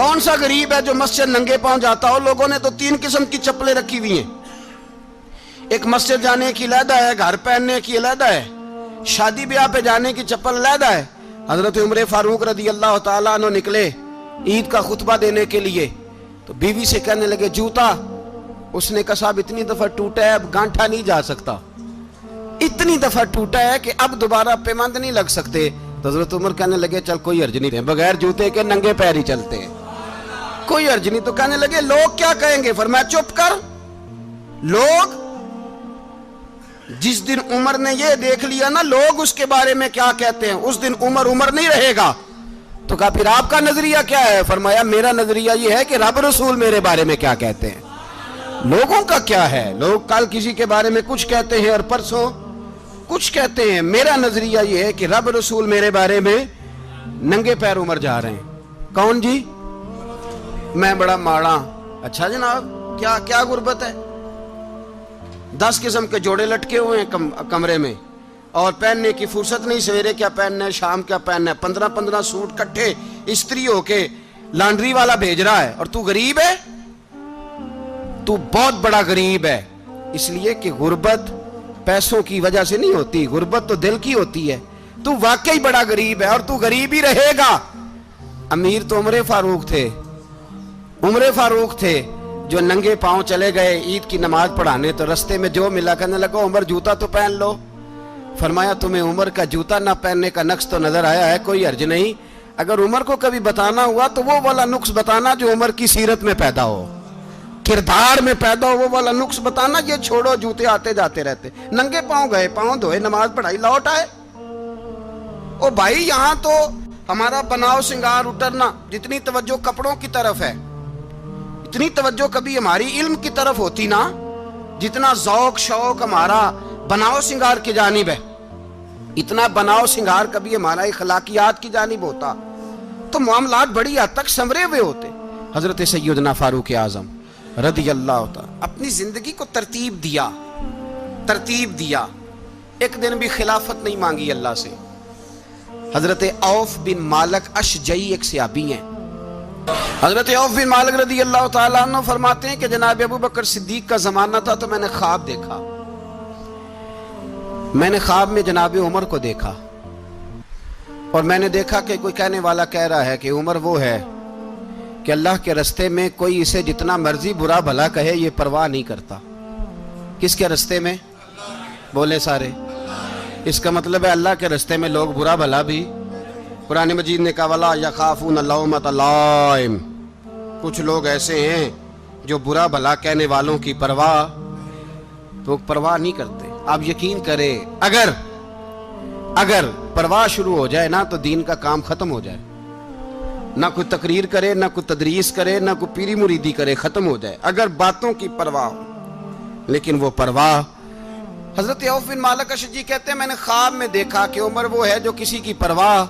کون سا غریب ہے جو مسجد ننگے پاؤں جاتا ہو؟ لوگوں نے تو 3 قسم کی چپلیں رکھی ہوئی ہیں، ایک مسجد جانے کی علیحدہ ہے، گھر پہننے کی علیحدہ ہے، شادی بیاہ پہ جانے کی چپل علیحدہ ہے۔ حضرت عمر فاروق رضی اللہ تعالیٰ عنہ نکلے عید کا خطبہ دینے کے لیے، تو بیوی سے کہنے لگے جوتا، اس نے کہا صاحب اتنی دفعہ ٹوٹا ہے اب گانٹھا نہیں جا سکتا، اتنی دفعہ ٹوٹا ہے کہ اب دوبارہ پیمند نہیں لگ سکتے۔ تو حضرت عمر کہنے لگے چل کوئی حرج نہیں، بغیر جوتے کے ننگے پیر ہی چلتے ہیں، کوئی حرج نہیں۔ تو کہنے لگے لوگ کیا کہیں گے؟ فرمایا چپ کر، لوگ جس دن عمر نے یہ دیکھ لیا نا لوگ اس کے بارے میں کیا کہتے ہیں، اس دن عمر نہیں رہے گا۔ تو کہا پھر آپ کا نظریہ کیا ہے؟ فرمایا میرا نظریہ یہ ہے کہ رب رسول میرے بارے میں کیا کہتے ہیں، لوگوں کا کیا ہے؟ لوگ کل کسی کے بارے میں کچھ کہتے ہیں اور پرسوں کچھ کہتے ہیں، میرا نظریہ یہ ہے کہ رب رسول میرے بارے میں ننگے پیر عمر جا رہے ہیں۔ کون جی؟ میں بڑا ماڑا۔ اچھا جناب، کیا غربت ہے؟ 10 قسم کے جوڑے لٹکے ہوئے ہیں کمرے میں، اور پہننے کی فرصت نہیں، سویرے کیا پہننا ہے، شام کیا پہننا ہے، 15 سوٹ کٹھے استری ہو کے لانڈری والا بھیج رہا ہے، اور تو غریب ہے، تو بہت بڑا غریب ہے۔ اس لیے کہ غربت پیسوں کی وجہ سے نہیں ہوتی، غربت تو دل کی ہوتی ہے۔ تو واقعی بڑا غریب ہے اور تو غریب ہی رہے گا۔ امیر تو عمر فاروق تھے جو ننگے پاؤں چلے گئے عید کی نماز پڑھانے، تو رستے میں جو ملا کہنے لگا عمر جوتا تو پہن لو۔ فرمایا تمہیں عمر کا جوتا نہ پہننے کا نقص تو نظر آیا ہے، کوئی حرج نہیں، اگر عمر کو کبھی بتانا ہوا تو وہ والا نقص بتانا جو عمر کی سیرت میں پیدا ہو، کردار میں پیدا ہو، وہ والا نقص بتانا، یہ چھوڑو جوتے آتے جاتے رہتے۔ ننگے پاؤں گئے، پاؤں دھوئے، نماز پڑھائی، لوٹ آئے۔ او بھائی یہاں تو ہمارا بناؤ سنگار اترنا، جتنی توجہ کپڑوں کی طرف ہے اتنی توجہ کبھی ہماری علم کی طرف ہوتی نا، جتنا ذوق شوق ہمارا بناؤ سنگار کی جانب ہے، اتنا بناؤ سنگار کبھی ہمارا اخلاقیات کی جانب ہوتا تو معاملات بڑی حد تک سنورے ہوئے ہوتے۔ حضرت سیدنا فاروق اعظم رضی اللہ تعالی اپنی زندگی کو ترتیب دیا، ایک دن بھی خلافت نہیں مانگی اللہ سے۔ حضرت عوف بن مالک اشجعی ایک صحابی ہیں، حضرت عوف بن مالک رضی اللہ تعالیٰ عنہ فرماتے ہیں کہ جناب ابو بکر صدیق کا زمانہ تھا تو میں نے خواب دیکھا، میں نے خواب میں جناب عمر کو دیکھا، اور میں نے دیکھا کہ کوئی کہنے والا کہہ رہا ہے کہ عمر وہ ہے کہ اللہ کے رستے میں کوئی اسے جتنا مرضی برا بھلا کہے یہ پرواہ نہیں کرتا۔ کس کے رستے میں؟ بولے سارے۔ اس کا مطلب ہے اللہ کے رستے میں لوگ برا بھلا بھی، قرآن مجید نے کہا وَلَا يَخَافُونَ لَوْمَةَ لَائِمٍ، کچھ لوگ ایسے ہیں جو برا بھلا کہنے والوں کی پرواہ نہیں کرتے۔ آپ یقین کریں اگر پرواہ شروع ہو جائے نا تو دین کا کام ختم ہو جائے، نہ کوئی تقریر کرے، نہ کوئی تدریس کرے، نہ کوئی پیری مریدی کرے، ختم ہو جائے اگر باتوں کی پرواہ ہو۔ لیکن وہ پرواہ، حضرت عوف بن مالک اشجعی کہتے ہیں میں نے خواب میں دیکھا کہ عمر وہ ہے جو کسی کی پرواہ،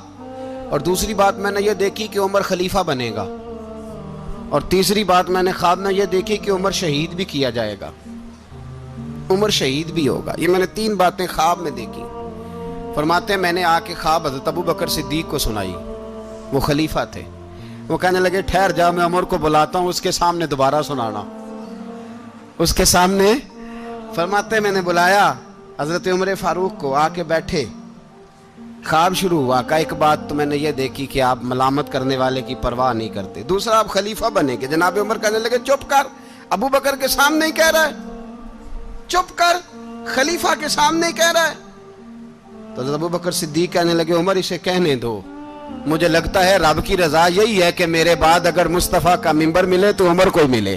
اور دوسری بات میں نے یہ دیکھی کہ عمر خلیفہ بنے گا، اور تیسری بات میں نے خواب میں یہ دیکھی کہ عمر شہید بھی کیا جائے گا، عمر شہید بھی ہوگا۔ یہ میں نے 3 باتیں خواب میں دیکھی۔ فرماتے ہیں میں نے آ کے خواب حضرت ابو بکر صدیق کو سنائی، وہ خلیفہ تھے، وہ کہنے لگے ٹھہر جا، میں عمر کو بلاتا ہوں، اس کے سامنے دوبارہ سنانا، اس کے سامنے۔ فرماتے ہیں میں نے بلایا حضرت عمر فاروق کو، آ کے بیٹھے، خواب شروع ہوا۔ کہا ایک بات تو میں نے یہ دیکھی کہ آپ ملامت کرنے والے کی پرواہ نہیں کرتے، دوسرا آپ خلیفہ بنے گے۔ جناب عمر کہنے لگے چپ کر، ابو بکر کے سامنے ہی کہہ رہا ہے، چپ کر، خلیفہ کے سامنے ہی کہہ رہا ہے۔ تو حضرت ابو بکر صدیق کہنے لگے عمر اسے کہنے دو، مجھے لگتا ہے رب کی رضا یہی ہے کہ میرے بعد اگر مصطفیٰ کا منبر ملے تو عمر کو ملے،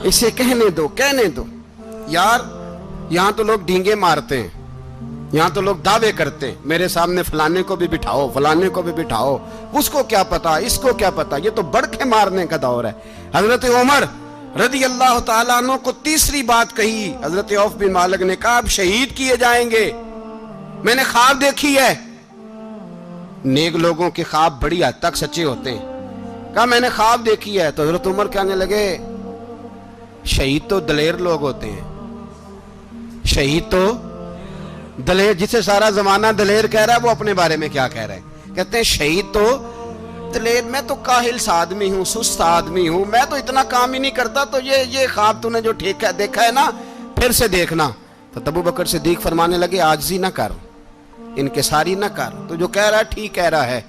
اسے کہنے دو۔ یار یہاں تو لوگ ڈینگے مارتے ہیں، یہاں تو لوگ دعوے کرتے ہیں میرے سامنے فلانے کو بھی بٹھاؤ، فلانے کو بھی بٹھاؤ، اس کو کیا پتا، اس کو کیا پتا، یہ تو بڑکے مارنے کا دور ہے۔ حضرت عمر رضی اللہ تعالیٰ عنہ کو تیسری بات کہی، حضرت عوف بن مالک نے کہا آپ شہید کیے جائیں گے، میں نے خواب دیکھی ہے۔ نیک لوگوں کے خواب بڑی حد تک سچے ہوتے ہیں۔ کہا میں نے خواب دیکھی ہے۔ تو حضرت عمر کہنے لگے شہید تو دلیر لوگ ہوتے ہیں، شہید تو دلیر، جسے سارا زمانہ دلیر کہہ رہا ہے وہ اپنے بارے میں کیا کہہ رہے ہیں؟ کہتے ہیں شہید تو بتلے، میں تو کاہل سا آدمی ہوں، سست آدمی ہوں، میں تو اتنا کام ہی نہیں کرتا، تو یہ خواب تو نے جو دیکھا ہے نا پھر سے دیکھنا۔ تو ابو بکر صدیق فرمانے لگے عاجزی نہ کر، انکساری نہ کر، تو جو کہہ رہا ہے ٹھیک کہہ رہا ہے،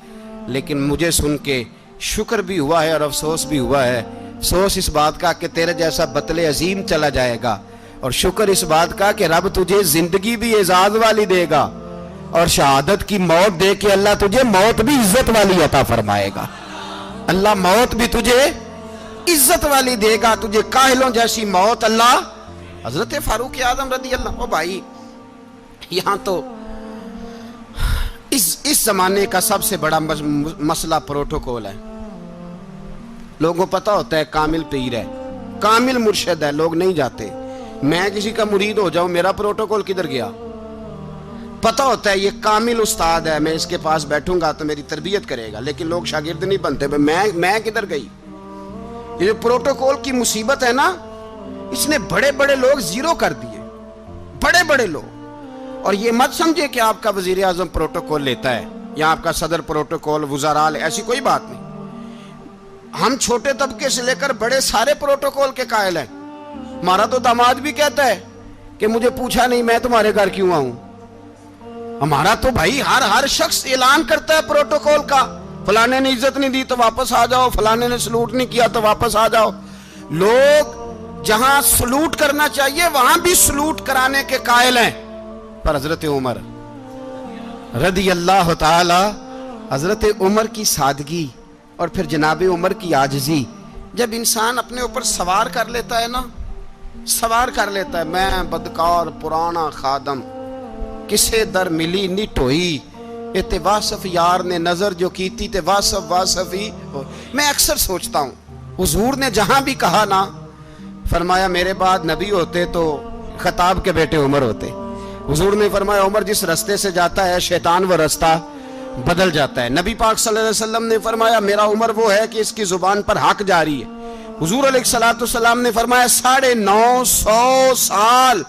لیکن مجھے سن کے شکر بھی ہوا ہے اور افسوس بھی ہوا ہے۔ افسوس اس بات کا کہ تیرے جیسا بتلے عظیم چلا جائے گا، اور شکر اس بات کا کہ رب تجھے زندگی بھی اعزاز والی دے گا، اور شہادت کی موت دے کے اللہ تجھے موت بھی عزت والی عطا فرمائے گا۔ اللہ موت بھی تجھے عزت والی دے گا، تجھے کاہلوں جیسی موت اللہ۔ حضرت فاروق اعظم رضی اللہ، او بھائی یہاں تو اس زمانے کا سب سے بڑا مسئلہ پروٹوکول ہے۔ لوگوں پتہ ہوتا ہے کامل پیر ہے، کامل مرشد ہے، لوگ نہیں جاتے۔ میں کسی کا مرید ہو جاؤں، میرا پروٹوکول کدھر گیا؟ پتہ ہوتا ہے یہ کامل استاد ہے، میں اس کے پاس بیٹھوں گا تو میری تربیت کرے گا، لیکن لوگ شاگرد نہیں بنتے۔ میں کدھر گئی؟ یہ جو پروٹوکول کی مصیبت ہے نا، اس نے بڑے بڑے لوگ زیرو کر دیے، بڑے بڑے لوگ۔ اور یہ مت سمجھے کہ آپ کا وزیر اعظم پروٹوکول لیتا ہے یا آپ کا صدر پروٹوکول، وزراء، ایسی کوئی بات نہیں۔ ہم چھوٹے طبقے سے لے کر بڑے سارے پروٹوکول کے قائل ہیں۔ ہمارا تو داماد بھی کہتا ہے کہ مجھے پوچھا نہیں میں تمہارے گھر کیوں آؤں۔ ہمارا تو بھائی ہر شخص اعلان کرتا ہے پروٹوکول کا، فلانے نے عزت نہیں دی تو واپس آ جاؤ، فلانے نے سلوٹ نہیں کیا تو واپس آ جاؤ۔ لوگ جہاں سلوٹ کرنا چاہیے وہاں بھی سلوٹ کرانے کے قائل ہیں۔ پر حضرت عمر رضی اللہ تعالی، حضرت عمر کی سادگی اور پھر جناب عمر کی عاجزی، جب انسان اپنے اوپر سوار کر لیتا ہے نا، سوار کر لیتا ہے، میں بدکار پرانا خادم، کسے در ملی نٹ ہوئی، تے واصف یار نے نظر جو کی تھی تے واصف ہی ہو۔ میں اکثر سوچتا ہوں حضور نے جہاں بھی کہا نا، فرمایا میرے بعد نبی ہوتے تو خطاب کے بیٹے عمر ہوتے۔ حضور نے فرمایا عمر جس رستے سے جاتا ہے شیطان وہ رستہ بدل جاتا ہے۔ نبی پاک صلی اللہ علیہ وسلم نے فرمایا میرا عمر وہ ہے کہ اس کی زبان پر حق جاری ہے۔ حضور علیہ السلام نے فرمایا 950 سال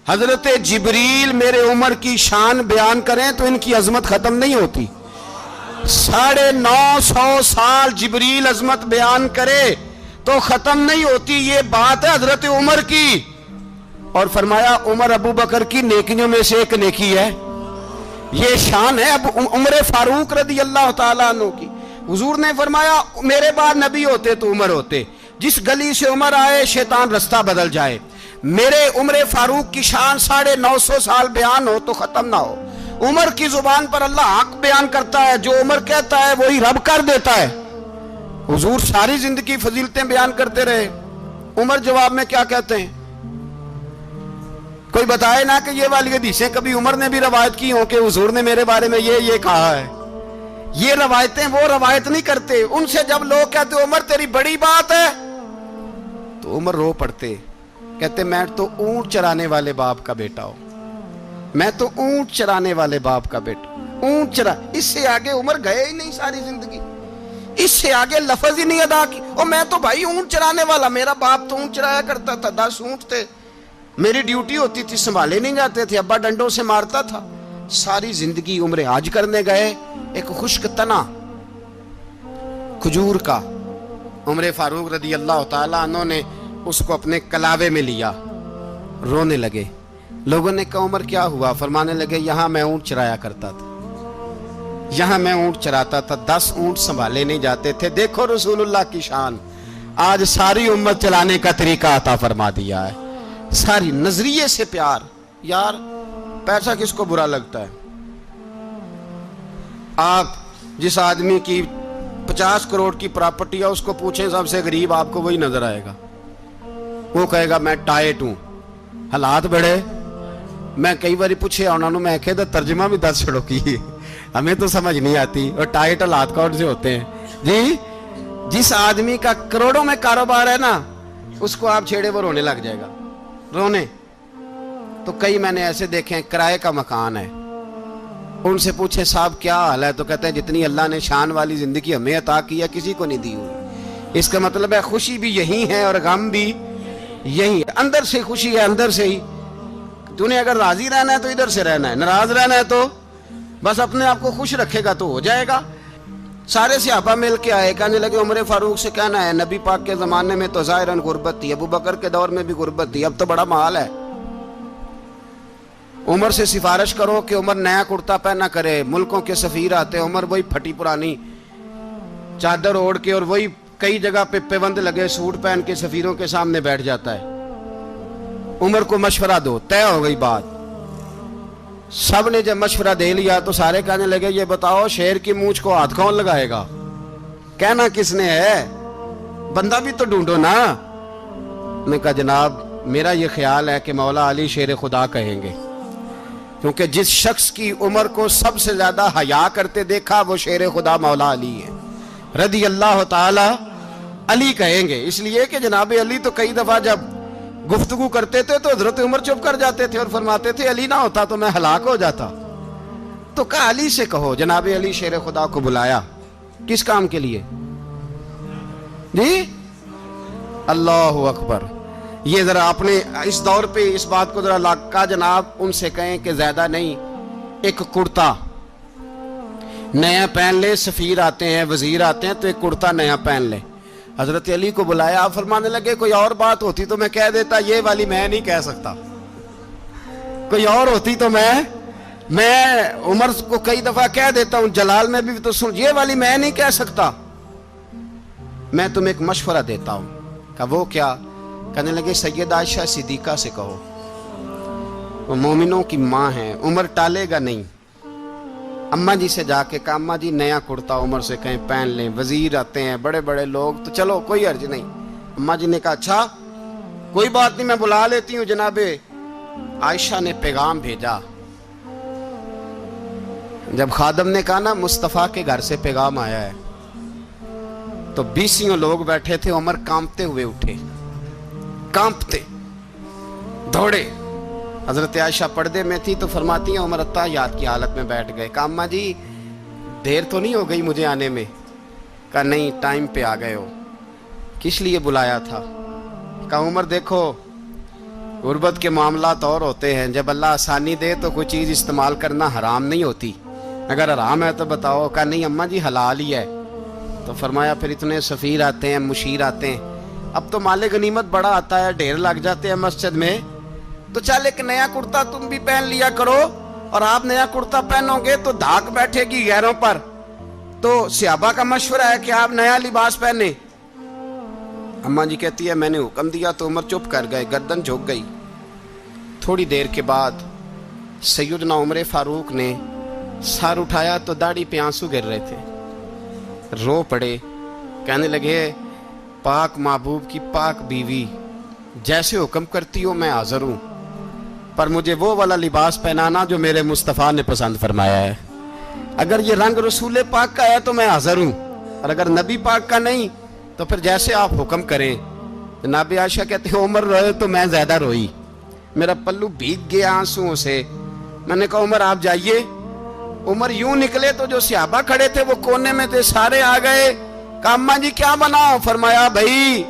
حضرت جبریل میرے عمر کی شان بیان کریں تو ان کی عظمت ختم نہیں ہوتی۔ 950 سال جبریل عظمت بیان کرے تو ختم نہیں ہوتی۔ یہ بات ہے حضرت عمر کی، اور فرمایا عمر ابو بکر کی نیکیوں میں سے ایک نیکی ہے۔ یہ شان ہے اب عمر فاروق رضی اللہ تعالیٰ عنہ کی۔ حضور نے فرمایا میرے بعد نبی ہوتے تو عمر ہوتے، جس گلی سے عمر آئے شیطان رستہ بدل جائے۔ میرے عمر فاروق کی شان 950 سال بیان ہو تو ختم نہ ہو۔ عمر کی زبان پر اللہ حق بیان کرتا ہے، جو عمر کہتا ہے وہی رب کر دیتا ہے۔ حضور ساری زندگی فضیلتیں بیان کرتے رہے، عمر جواب میں کیا کہتے ہیں؟ کوئی بتائے نا کہ یہ والی حدیثیں کبھی عمر نے بھی روایت کی ہوں کہ حضور نے میرے بارے میں یہ کہا ہے۔ یہ روایتیں وہ روایت نہیں کرتے، ان سے جب لوگ کہتے عمر تیری بڑی بات ہے تو عمر رو پڑتے، کہتے میں تو اونٹ چرانے والے باپ کا بیٹا ہوں، میں تو اونٹ چرانے والے باپ کا بیٹا، اونٹ چرا۔ اس سے آگے عمر گئے ہی نہیں ساری زندگی، اس سے آگے لفظ ہی نہیں ادا کی۔ اور میں تو بھائی اونٹ چرانے والا، میرا باپ تو اونٹ چرایا کرتا تھا، 10 اونٹ تھے، میری ڈیوٹی ہوتی تھی، سنبھالے نہیں جاتے تھے، ابا ڈنڈوں سے مارتا تھا۔ ساری زندگی عمر حج کرنے گئے، ایک خشک تنا کھجور کا عمر فاروق رضی اللہ تعالیٰ عنہ نے اس کو اپنے کلاوے میں لیا، رونے لگے۔ لوگوں نے کہا عمر کیا ہوا؟ فرمانے لگے یہاں میں اونٹ چرایا کرتا تھا، یہاں میں اونٹ چراتا تھا، 10 اونٹ سنبھالے نہیں جاتے تھے۔ دیکھو رسول اللہ کی شان، آج ساری امت چلانے کا طریقہ عطا فرما دیا ہے، ساری نظریے سے پیار۔ یار پیسہ کس کو برا لگتا ہے؟ آپ جس آدمی کی 50 کروڑ کی پراپرٹی ہے اس کو پوچھیں سب سے غریب، آپ کو وہی نظر آئے گا۔ وہ کہے گا میں ٹائٹ ہوں، حالات بڑے۔ میں کئی باری پوچھے انہوں نے، میں کہتا ترجمہ بھی 10 چھڑوں کی، ہمیں تو سمجھ نہیں آتی، اور ٹائٹ حالات کون سے ہوتے ہیں جی؟ جس آدمی کا کروڑوں میں کاروبار ہے نا، اس کو آپ چھیڑے وہ رونے لگ جائے گا، رونے۔ تو کئی میں نے ایسے دیکھے ہیں کرائے کا مکان ہے، ان سے پوچھے صاحب کیا حال ہے، تو کہتے ہیں جتنی اللہ نے شان والی زندگی ہمیں عطا کی ہے کسی کو نہیں دی ہوئی۔ اس کا مطلب ہے خوشی بھی یہی ہے اور غم بھی یہی ہے، اندر سے خوشی ہے، اندر سے ہی۔ تو نے اگر راضی رہنا ہے تو ادھر سے رہنا ہے، ناراض رہنا ہے تو بس اپنے آپ کو خوش رکھے گا تو ہو جائے گا۔ سارے صحابہ مل کے آئے، کہنے لگے عمر فاروق سے کہنا ہے نبی پاک کے زمانے میں تو ظاہراً غربت تھی، ابو بکر کے دور میں بھی غربت تھی، اب تو بڑا محال ہے، عمر سے سفارش کرو کہ عمر نیا کرتا پہنا کرے۔ ملکوں کے سفیر آتے، عمر وہی پھٹی پرانی چادر اوڑھ کے اور وہی کئی جگہ پہ پیوند لگے سوٹ پہن کے سفیروں کے سامنے بیٹھ جاتا ہے۔ عمر کو مشورہ دو، طے ہو گئی بات۔ سب نے جب مشورہ دے لیا تو سارے کہنے لگے یہ بتاؤ شیر کی مونچھ کو ہاتھ کون لگائے گا؟ کہنا کس نے ہے؟ بندہ بھی تو ڈھونڈو نا۔ نے کہا جناب میرا یہ خیال ہے کہ مولا علی شیر خدا کہیں گے، کیونکہ جس شخص کی عمر کو سب سے زیادہ حیا کرتے دیکھا وہ شیر خدا مولا علی ہے رضی اللہ تعالی علی کہیں گے، اس لیے کہ جناب علی تو کئی دفعہ جب گفتگو کرتے تھے تو حضرت عمر چپ کر جاتے تھے اور فرماتے تھے علی نہ ہوتا تو میں ہلاک ہو جاتا۔ تو کہا علی سے کہو۔ جناب علی شیر خدا کو بلایا، کس کام کے لیے؟ جی اللہ اکبر۔ یہ ذرا اپنے اس دور پہ اس بات کو ذرا لاکا جناب ان سے کہیں کہ زیادہ نہیں، ایک کرتا نیا پہن لے، سفیر آتے ہیں وزیر آتے ہیں تو ایک کرتا نیا پہن لے۔ حضرت علی کو بلایا، آپ فرمانے لگے کوئی اور بات ہوتی تو میں کہہ دیتا، یہ والی میں نہیں کہہ سکتا، کوئی اور ہوتی تو میں عمر کو کئی دفعہ کہہ دیتا ہوں، جلال میں بھی تو سن، یہ والی میں نہیں کہہ سکتا، میں تمہیں ایک مشورہ دیتا ہوں۔ کہا وہ کیا؟ کہنے لگے سید عائشہ صدیقہ سے کہو، وہ مومنوں کی ماں ہیں، عمر ٹالے گا نہیں۔ اماں جی سے جا کے کہا اماں جی نیا کرتا عمر سے کہیں پہن لیں، وزیر آتے ہیں بڑے بڑے لوگ تو چلو کوئی حرج نہیں۔ اماں جی نے کہا اچھا کوئی بات نہیں میں بلا لیتی ہوں۔ جناب عائشہ نے پیغام بھیجا، جب خادم نے کہا نا مصطفیٰ کے گھر سے پیغام آیا ہے تو 20 لوگ بیٹھے تھے، عمر کانپتے ہوئے اٹھے، کانپتے دوڑے۔ حضرت عائشہ پردے میں تھی تو فرماتی ہیں عمر اتحیات کی حالت میں بیٹھ گئے۔ کہا اماں جی دیر تو نہیں ہو گئی مجھے آنے میں؟ کہا نہیں ٹائم پہ آ گئے ہو۔ کس لیے بلایا تھا؟ کہا عمر دیکھو غربت کے معاملات اور ہوتے ہیں، جب اللہ آسانی دے تو کوئی چیز استعمال کرنا حرام نہیں ہوتی، اگر حرام ہے تو بتاؤ۔ کہا نہیں اماں جی حلال ہی ہے۔ تو فرمایا پھر اتنے سفیر آتے ہیں مشیر آتے ہیں، اب تو مال غنیمت بڑا آتا ہے، ڈھیر لگ جاتے ہیں مسجد میں، تو چل ایک نیا کرتا تم بھی پہن لیا کرو، اور آپ نیا کرتا پہنو گے تو دھاک بیٹھے گی غیروں پر۔ تو صحابہ کا مشورہ ہے کہ آپ نیا لباس پہنے۔ اماں جی کہتی ہے میں نے حکم دیا تو عمر چپ کر گئے، گردن جھک گئی۔ تھوڑی دیر کے بعد سیدنا عمر فاروق نے سر اٹھایا تو داڑھی پہ آنسو گر رہے تھے، رو پڑے، کہنے لگے پاک محبوب کی پاک بیوی جیسے حکم کرتی ہو میں حاضر ہوں، پر مجھے وہ والا لباس پہنانا جو میرے مصطفیٰ نے پسند فرمایا ہے، اگر یہ رنگ رسول پاک کا ہے تو میں حاضر ہوں، اور اگر نبی پاک کا نہیں تو پھر جیسے آپ حکم کریں۔ جناب عائشہ کہتے ہیں عمر روئے تو میں زیادہ روئی، میرا پلو بھیگ گیا آنسوؤں سے۔ میں نے کہا عمر آپ جائیے۔ عمر یوں نکلے تو جو صحابہ کھڑے تھے وہ کونے میں تھے، سارے آ گئے۔ کہا اماں جی کیا بناؤ؟ فرمایا بھائی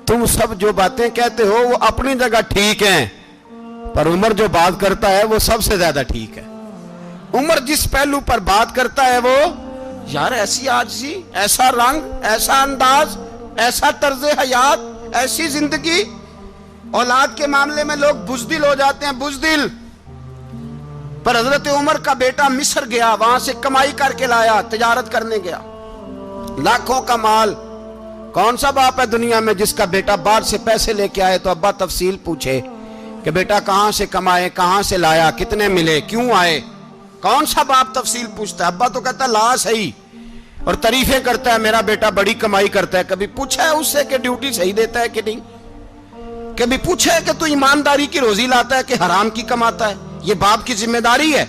تم سب جو باتیں کہتے ہو وہ اپنی جگہ ٹھیک ہیں، پر عمر جو بات کرتا ہے وہ سب سے زیادہ ٹھیک ہے۔ عمر جس پہلو پر بات کرتا ہے وہ یار ایسی عاجزی، ایسا رنگ، ایسا انداز، ایسا طرز حیات، ایسی زندگی۔ اولاد کے معاملے میں لوگ بزدل ہو جاتے ہیں، بزدل، پر حضرت عمر کا بیٹا مصر گیا، وہاں سے کمائی کر کے لایا، تجارت کرنے گیا، لاکھوں کا مال۔ کون سا باپ ہے دنیا میں جس کا بیٹا باہر سے پیسے لے کے آئے تو ابا تفصیل پوچھے کہ بیٹا کہاں سے کمائے، کہاں سے لایا، کتنے ملے، کیوں آئے؟ کون سا باپ تفصیل پوچھتا ہے؟ ابا تو کہتا ہے لا صحیح، اور تعریفیں کرتا ہے میرا بیٹا بڑی کمائی کرتا ہے۔ کبھی پوچھا ہے اس سے کہ ڈیوٹی صحیح دیتا ہے کہ نہیں؟ کبھی پوچھا ہے کہ تو ایمانداری کی روزی لاتا ہے کہ حرام کی کماتا ہے؟ یہ باپ کی ذمہ داری ہے،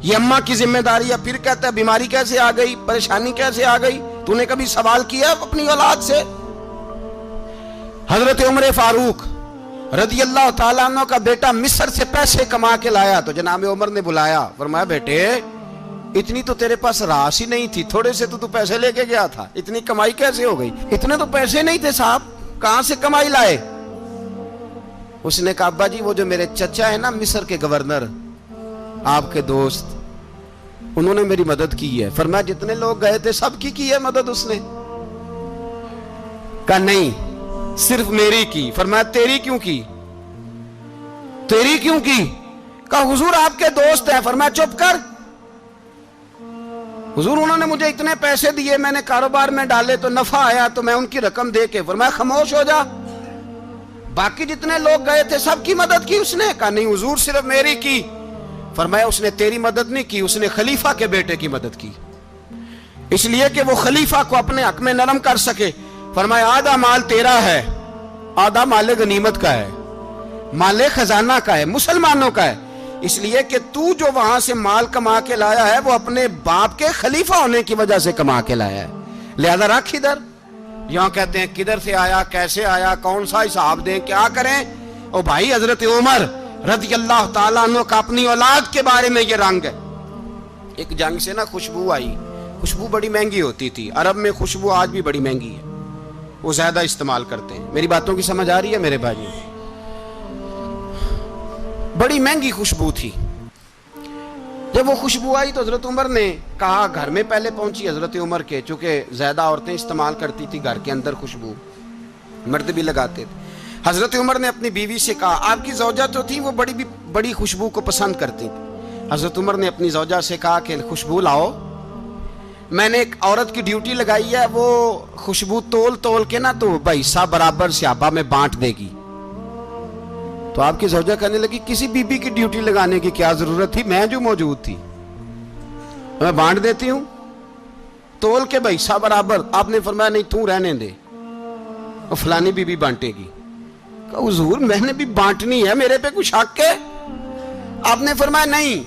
یہ اماں کی ذمہ داری ہے۔ پھر کہتا ہے بیماری کیسے آ گئی، پریشانی کیسے آ گئی؟ تو نے کبھی سوال کیا اپنی اولاد سے؟ حضرت عمر فاروق رضی اللہ تعالیٰ عنہ کا بیٹا مصر سے پیسے کما کے لایا تو جناب عمر نے بلایا، فرمایا بیٹے اتنی تو تیرے پاس راس ہی نہیں تھی، تھوڑے سے تو پیسے لے کے گیا تھا، اتنی کمائی کیسے ہو گئی؟ اتنے تو پیسے نہیں تھے صاحب، کہاں سے کمائی لائے؟ اس نے کہا ابا جی وہ جو میرے چچا ہے نا مصر کے گورنر، آپ کے دوست، انہوں نے میری مدد کی ہے. فرمایا جتنے لوگ گئے تھے سب کی ہے مدد اس نے؟ کہا نہیں صرف میری کی. فرمایا تیری کیوں کی؟ تیری کیوں کی؟ کہا حضور آپ کے دوست ہیں. فرمایا چپ کر حضور انہوں نے مجھے اتنے پیسے دیے, میں نے کاروبار میں ڈالے تو نفع آیا تو میں ان کی رقم دے کے. فرمایا خاموش ہو جا, باقی جتنے لوگ گئے تھے سب کی مدد کی اس نے؟ کہا نہیں حضور صرف میری کی. فرمایا اس نے تیری مدد نہیں کی, اس نے خلیفہ کے بیٹے کی مدد کی, اس لیے کہ وہ خلیفہ کو اپنے حق میں نرم کر سکے. فرمایا آدھا مال تیرا ہے, آدھا مال غنیمت کا ہے, مال خزانہ کا ہے, مسلمانوں کا ہے, اس لیے کہ تو جو وہاں سے مال کما کے لایا ہے وہ اپنے باپ کے خلیفہ ہونے کی وجہ سے کما کے لایا ہے, لہذا رکھ ادھر. یہاں کہتے ہیں کدھر سے آیا, کیسے آیا, کون سا حساب دیں, کیا کریں؟ او بھائی حضرت عمر رضی اللہ تعالیٰ عنہ کا اپنی اولاد کے بارے میں یہ رنگ ہے. ایک جنگ سے نا خوشبو آئی, خوشبو بڑی مہنگی ہوتی تھی, عرب میں خوشبو آج بھی بڑی مہنگی ہے, وہ زیادہ استعمال کرتے ہیں. میری باتوں کی سمجھ آ رہی ہے میرے بھائیوں؟ بڑی مہنگی خوشبو تھی. جب وہ خوشبو آئی تو حضرت عمر نے کہا, گھر میں پہلے پہنچی حضرت عمر کے, چونکہ زیادہ عورتیں استعمال کرتی تھی گھر کے اندر خوشبو, مرد بھی لگاتے تھے. حضرت عمر نے اپنی بیوی سے کہا, آپ کی زوجہ تو تھی وہ بڑی خوشبو کو پسند کرتی تھی. حضرت عمر نے اپنی زوجہ سے کہا کہ خوشبو لاؤ, میں نے ایک عورت کی ڈیوٹی لگائی ہے, وہ خوشبو تول کے نا تو حصہ برابر صحابہ میں بانٹ دے گی. تو آپ کی زوجہ کہنے لگی کسی بی بی کی ڈیوٹی لگانے کی کیا ضرورت تھی, میں جو موجود تھی میں بانٹ دیتی ہوں تول کے حصہ برابر. آپ نے فرمایا نہیں تو رہنے دے, اور فلانی بی بی بانٹے گی. کہا حضور میں نے بھی بانٹنی ہے, میرے پہ کچھ حق ہے؟ آپ نے فرمایا نہیں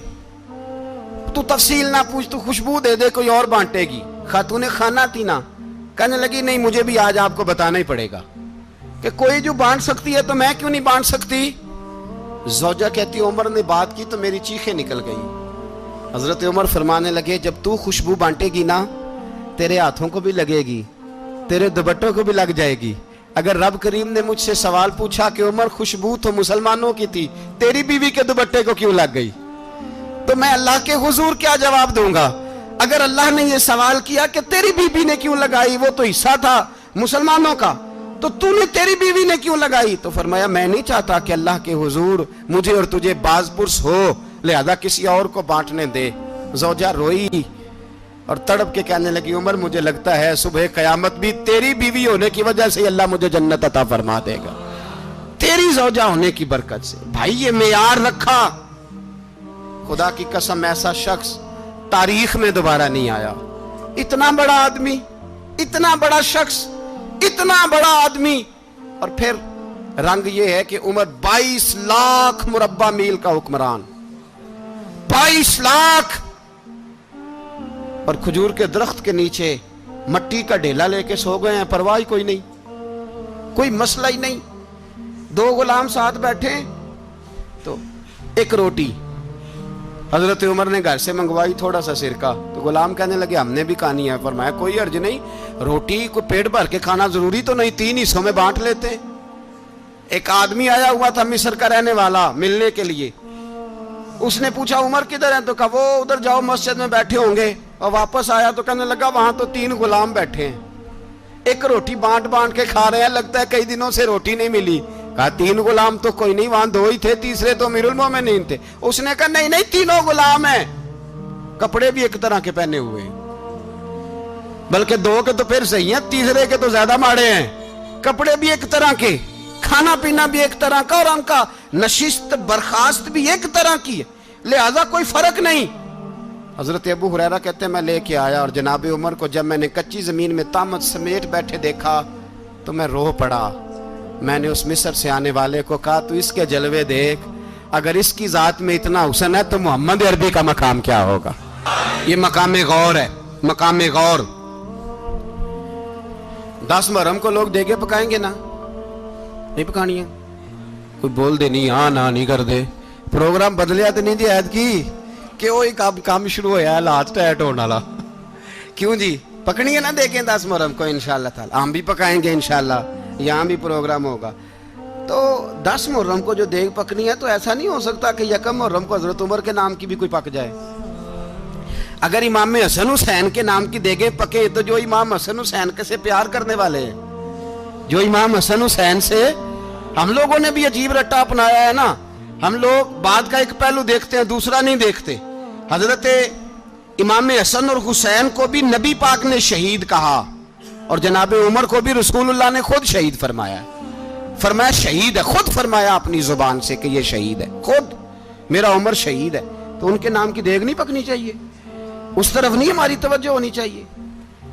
تو تفصیل نہ پوچھ, تو خوشبو دے دے, کوئی اور بانٹے گی. خاتون خانہ تھی نا, کہنے لگی نہیں مجھے بھی آج آپ کو بتانا ہی پڑے گا کہ کوئی جو بانٹ سکتی ہے تو میں کیوں نہیں بانٹ سکتی. زوجہ کہتی عمر نے بات کی تو میری چیخیں نکل گئی. حضرت عمر فرمانے لگے جب تو خوشبو بانٹے گی نا تیرے ہاتھوں کو بھی لگے گی, تیرے دوپٹوں کو بھی لگ جائے گی. اگر رب کریم نے مجھ سے سوال پوچھا کہ عمر خوشبو تو مسلمانوں کی تھی, تیری بیوی کے دوپٹے کو کیوں لگ گئی, تو میں اللہ کے حضور کیا جواب دوں گا؟ اگر اللہ نے یہ سوال کیا کہ تیری بیوی نے کیوں لگائی, وہ تو حصہ تھا مسلمانوں کا, تو تو نے تیری بیوی نے کیوں لگائی؟ تو فرمایا میں نہیں چاہتا کہ اللہ کے حضور مجھے اور تجھے باز پرس ہو, لہذا کسی اور کو بانٹنے دے. زوجہ روئی اور تڑپ کے کہنے لگی عمر مجھے لگتا ہے صبح قیامت بھی تیری بیوی ہونے کی وجہ سے اللہ مجھے جنت عطا فرما دے گا, تیری زوجہ ہونے کی برکت سے. بھائی یہ معیار رکھا, خدا کی قسم ایسا شخص تاریخ میں دوبارہ نہیں آیا. اتنا بڑا آدمی, اتنا بڑا شخص, اتنا بڑا آدمی, اور پھر رنگ یہ ہے کہ عمر 22 لاکھ مربع میل کا حکمران, 22 لاکھ, اور کھجور کے درخت کے نیچے مٹی کا ڈھیلا لے کے سو گئے ہیں, پرواہ کوئی نہیں, کوئی مسئلہ ہی نہیں. 2 غلام ساتھ بیٹھے تو ایک روٹی حضرت عمر نے گھر سے منگوائی, تھوڑا سا سرکہ, تو غلام کہنے لگے ہم نے بھی کھانی ہے. فرمایا کوئی حرج نہیں, روٹی کو پیٹ بھر کے کھانا ضروری تو نہیں, 3 حصوں میں بانٹ لیتے ہیں. ایک آدمی آیا ہوا تھا مصر کا رہنے والا ملنے کے لیے, اس نے پوچھا عمر کدھر ہیں, تو کہا وہ ادھر جاؤ مسجد میں بیٹھے ہوں گے. اور واپس آیا تو کہنے لگا وہاں تو 3 غلام بیٹھے ہیں, ایک روٹی بانٹ کے کھا رہے ہیں, لگتا ہے کئی دنوں سے روٹی نہیں ملی. کہا 3 غلام تو کوئی نہیں, وہاں 2 ہی تھے, تیسرے تو امیر المومنین تھے. اس نے کہا نہیں 3 غلام ہیں, کپڑے بھی ایک طرح کے پہنے ہوئے, بلکہ 2 کے تو پھر صحیح ہیں, تیسرے کے تو زیادہ ماڑے ہیں. کپڑے بھی ایک طرح کے, کھانا پینا بھی ایک طرح کا, اور ان کا نشست برخاست بھی ایک طرح کی ہے, لہذا کوئی فرق نہیں. حضرت ابو ہریرہ کہتے ہیں میں لے کے آیا, اور جناب عمر کو جب میں نے کچی زمین میں تامت سمیٹ بیٹھے دیکھا تو میں رو پڑا. میں نے اس مصر سے آنے والے کو کہا تو اس کے جلوے دیکھ, اگر اس کی ذات میں اتنا حسن ہے تو محمد عربی کا مقام کیا ہوگا. یہ مقام غور ہے, مقام غور. 10 محرم کو لوگ دیگے پکائیں گے نا, نہیں پکانی ہے, کوئی بول دے نہیں, ہاں نہ نہیں کر دے, پروگرام بدلیا تو نہیں دی عید کی کہ وہ ایک کام شروع ہویا ہے لات ٹیٹ ہونے والا. کیوں جی, پکنی ہے نا دیکھیں 10 محرم کو انشاءاللہ تعالی, ہم بھی پکائیں گے انشاءاللہ, یہاں بھی پروگرام ہوگا. تو 10 محرم کو جو دیگ پکنی ہے تو ایسا نہیں ہو سکتا کہ 1 محرم کو حضرت عمر کے نام کی بھی کوئی پک جائے. اگر امام حسن حسین کے نام کی دیگیں پکے تو جو امام حسن حسین سے پیار کرنے والے ہیں، جو امام حسن حسین سے، ہم لوگوں نے بھی عجیب رٹا اپنایا ہے نا، ہم لوگ بات کا ایک پہلو دیکھتے ہیں دوسرا نہیں دیکھتے۔ حضرت امام حسن اور حسین کو بھی نبی پاک نے شہید کہا، اور جناب عمر کو بھی رسول اللہ نے خود شہید فرمایا، فرمایا شہید ہے، خود فرمایا اپنی زبان سے کہ یہ شہید ہے، خود میرا عمر شہید ہے۔ تو ان کے نام کی دیگ نہیں پکنی چاہیے، اس طرف نہیں ہماری توجہ ہونی چاہیے۔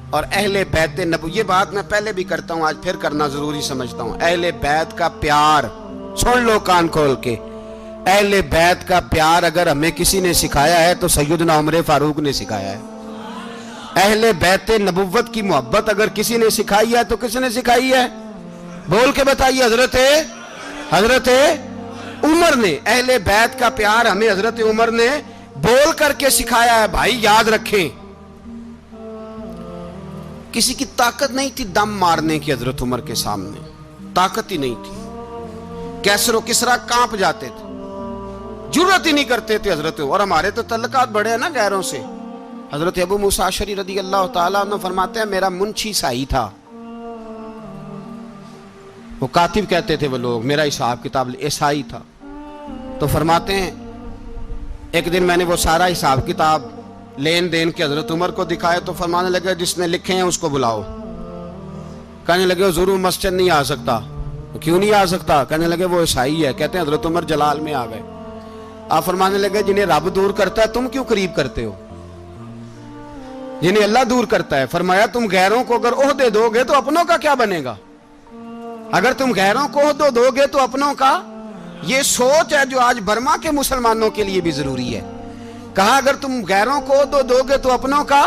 اور اہل بیت نبوت، یہ بات میں پہلے بھی کرتا ہوں، آج پھر کرنا ضروری سمجھتا ہوں، اہل بیت کا پیار، سن لو کان کھول کے، اہل بیت کا پیار اگر ہمیں کسی نے سکھایا ہے تو سیدنا عمر فاروق نے سکھایا ہے۔ اہل بیت نبوت کی محبت اگر کسی نے سکھائی ہے تو کس نے سکھائی ہے؟ بول کے بتائیے، حضرت عمر نے۔ اہل بیت کا پیار ہمیں حضرت عمر نے بول کر کے سکھایا ہے۔ بھائی یاد رکھیں، کسی کی طاقت نہیں تھی دم مارنے کی حضرت عمر کے سامنے، طاقت ہی نہیں تھی، کیسر و کسرا کانپ جاتے تھے، جرأت ہی نہیں کرتے تھے حضرت عمر۔ اور ہمارے تو تعلقات بڑے ہیں نا غیروں سے۔ حضرت ابو موسیٰ اشعری رضی اللہ تعالیٰ عنہ فرماتے ہیں میرا منشی سائی تھا، وہ کاتب کہتے تھے وہ لوگ، میرا حساب کتاب عیسائی تھا۔ تو فرماتے ہیں ایک دن میں نے وہ سارا حساب کتاب لین دین کے حضرت عمر کو دکھائے تو فرمانے لگے جس نے لکھے ہیں اس کو بلاؤ۔ کہنے لگے حضور مسجد نہیں آ سکتا۔ کیوں نہیں آ سکتا؟ کہنے لگے وہ عیسائی ہے۔ کہتے ہیں حضرت عمر جلال میں آ گئے۔ آپ فرمانے لگے جنہیں رب دور کرتا ہے تم کیوں قریب کرتے ہو؟ جنہیں اللہ دور کرتا ہے۔ فرمایا تم غیروں کو اگر عہدے دو گے تو اپنوں کا کیا بنے گا؟ اگر تم غیروں کو عہدے دو گے تو اپنوں کا، یہ سوچ ہے جو آج برما کے مسلمانوں کے لیے بھی ضروری ہے۔ کہا اگر تم غیروں کو عہدے دو گے تو اپنوں کا۔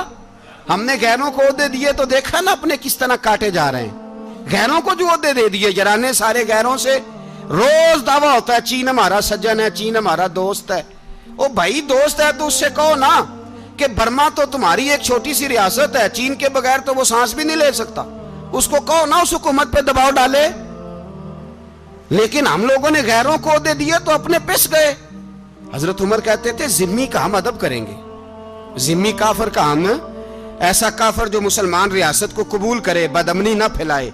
ہم نے غیروں کو عہدے دیے تو دیکھا نا اپنے کس طرح کاٹے جا رہے ہیں۔ غیروں کو جو عہدے دے دیے یارانے سارے غیروں سے، روز دعویٰ ہوتا ہے چین ہمارا سجن ہے، چین ہمارا دوست ہے۔ او بھائی دوست ہے تو اس سے کہو نا کہ برما تو تمہاری ایک چھوٹی سی ریاست ہے، چین کے بغیر تو وہ سانس بھی نہیں لے سکتا، اس کو کہو نا اس حکومت پہ دباؤ ڈالے۔ لیکن ہم لوگوں نے غیروں کو عہدے دیے تو اپنے پس گئے۔ حضرت عمر کہتے تھے ذمی کا ہم ادب کریں گے، ذمی کافر کا ہم، ایسا کافر جو مسلمان ریاست کو قبول کرے، بدامنی نہ پھیلائے۔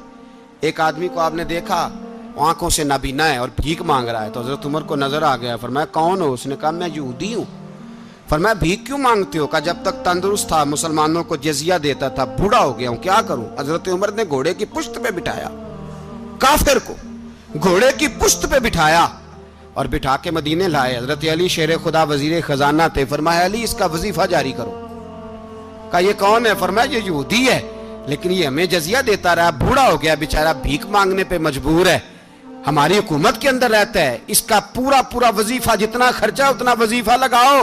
ایک آدمی کو آپ نے دیکھا آنکھوں سے نابینا ہے اور بھیک مانگ رہا ہے، تو حضرت عمر کو نظر آ گیا، فرمایا کون ہو؟ اس نے کہا میں یہودی ہوں۔ فرمایا بھیک کیوں مانگتے ہو؟ کہا جب تک تندرست تھا مسلمانوں کو جزیہ دیتا تھا، بوڑھا ہو گیا ہوں کیا کروں؟ حضرت عمر نے گھوڑے کی پشت پہ بٹھایا، کافر کو گھوڑے کی پشت پہ بٹھایا اور بٹھا کے مدینے لائے۔ حضرت علی شیر خدا وزیر خزانہ تھے، فرمایا علی اس کا وظیفہ جاری کرو۔ کہا یہ کون ہے؟ فرمایا یہ یہودی ہے لیکن یہ ہمیں جزیہ دیتا رہا، بوڑھا ہو گیا بیچارہ، بھیک مانگنے پہ مجبور ہے، ہماری حکومت کے اندر رہتا ہے، اس کا پورا وظیفہ جتنا خرچہ اتنا وظیفہ لگاؤ۔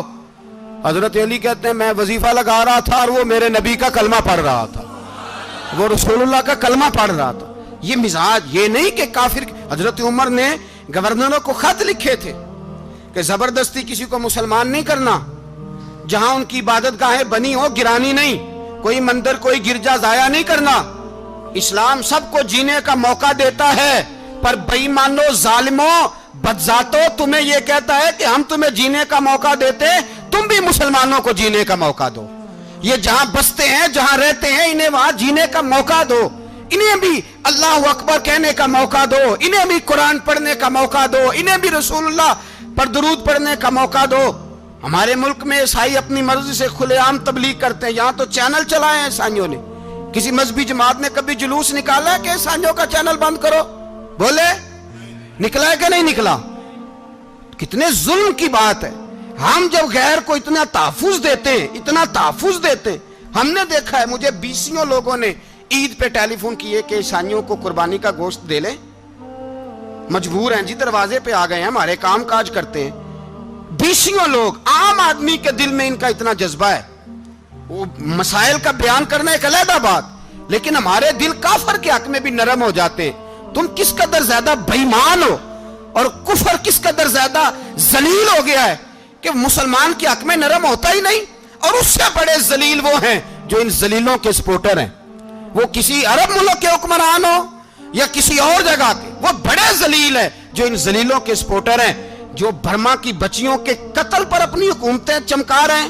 حضرت علی کہتے ہیں میں وظیفہ لگا رہا تھا اور وہ میرے نبی کا کلمہ پڑھ رہا تھا، وہ رسول اللہ کا کلمہ پڑھ رہا تھا۔ یہ مزاج، یہ نہیں کہ کافر۔ حضرت عمر نے گورنروں کو خط لکھے تھے کہ زبردستی کسی کو مسلمان نہیں کرنا، جہاں ان کی عبادت گاہیں بنی ہو گرانی نہیں، کوئی مندر کوئی گرجا ضائع نہیں کرنا۔ اسلام سب کو جینے کا موقع دیتا ہے، پر بے ایمانو ظالمو بدذاتو تمہیں یہ کہتا ہے کہ ہم تمہیں جینے کا موقع دیتے، تم بھی مسلمانوں کو جینے کا موقع دو۔ یہ جہاں بستے ہیں جہاں رہتے ہیں انہیں وہاں جینے کا موقع دو، انہیں بھی اللہ اکبر کہنے کا موقع دو، انہیں بھی قرآن پڑھنے کا موقع دو، انہیں بھی رسول اللہ پر درود پڑھنے کا موقع دو۔ ہمارے ملک میں عیسائی اپنی مرضی سے کھلے عام تبلیغ کرتے ہیں، یہاں تو چینل چلائے ہیں عیسائیوں نے۔ کسی مذہبی جماعت نے کبھی جلوس نکالا ہے کہ عیسائیوں کا چینل بند کرو؟ بولے نکلا ہے کہ نہیں نکلا؟ کتنے ظلم کی بات ہے۔ ہم جب غیر کو اتنا تحفظ دیتے ہیں، اتنا تحفظ دیتے ہیں، ہم نے دیکھا ہے، مجھے بیسیوں لوگوں نے عید پہ ٹیلی فون کیے کہ عیسائیوں کو قربانی کا گوشت دے لیں، مجبور ہیں جی، دروازے پہ آ گئے ہیں، ہمارے کام کاج کرتے ہیں۔ بیسیوں لوگ، عام آدمی کے دل میں ان کا اتنا جذبہ ہے، وہ مسائل کا بیان کرنا ایک علیحدہ بات، لیکن ہمارے دل کافر کے حق میں بھی نرم ہو جاتے ہیں۔ تم کس قدر زیادہ بے ایمان ہو اور کفر کس قدر زیادہ ذلیل ہو گیا ہے کہ مسلمان کے حق میں نرم ہوتا ہی نہیں۔ اور اس سے بڑے ذلیل وہ ہیں جو ان ذلیلوں کے سپورٹر ہیں، وہ کسی عرب ملک کے حکمران ہو یا کسی اور جگہ کے، وہ بڑے ذلیل ہیں جو ان ذلیلوں کے سپورٹر ہیں، جو برما کی بچیوں کے قتل پر اپنی حکومتیں چمکا رہے ہیں،